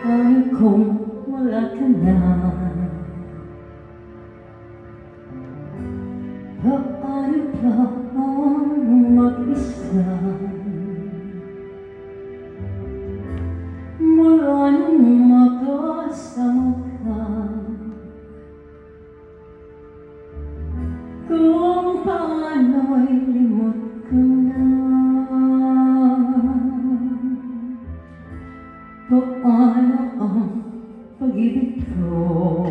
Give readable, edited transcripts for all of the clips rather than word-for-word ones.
Paano kung wala ka na? Paano pa ang mag-isa? Mula nung makasama ka, kung paano'y limot ko na. Paano ang pag-ibig ko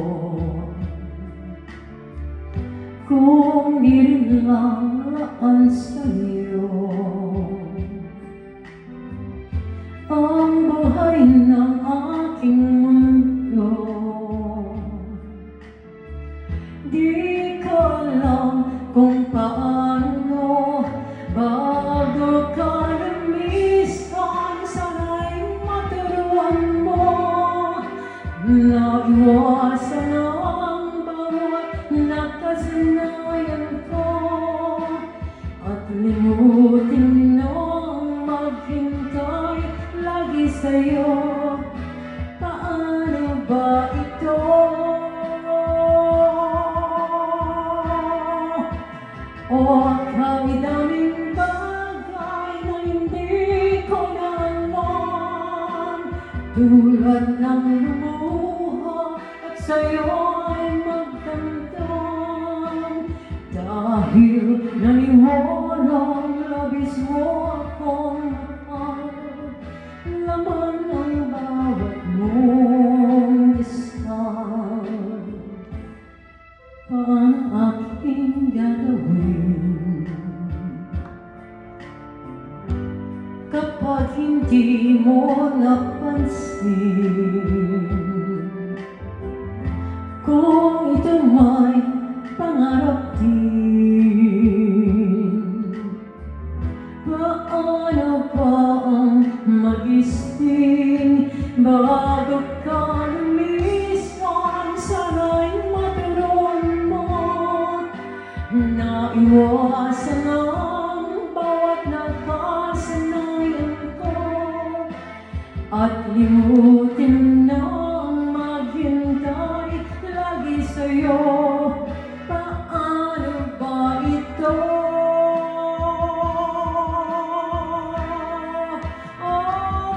kung di rin lang laan sa'yo ang buhay ng aking mundo? Di ko alam kung paano bago ka lumisan. Sana'y maturuan mo na iwasan ang bawat nakasanayan ko at limutin nang maghintay lagi sa'yo. Paano ba ito? O kahit daming bagay na hindi ko na alam, tulad ng lumuha at sa'yo'y magdamdam. Dahil naniwalang labis mo akong mahal, laman ng bawat mong isang. Paano aking gagawin kapag hindi mo napansin? Kung ito may pangarap din, paano pa ang magising bago ka lumisan? Sana'y maturuan mo na iwasan ang bawat nakasanayan ko at limutin nang maghintay lagi sa'yo. Paano ba ito?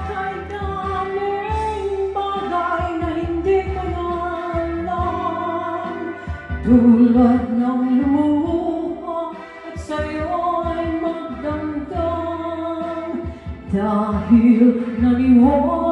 Kahit daming bagay na hindi ko na alam, tulad ng lumuha at sa'yo'y magdamdam. Dahil naniwala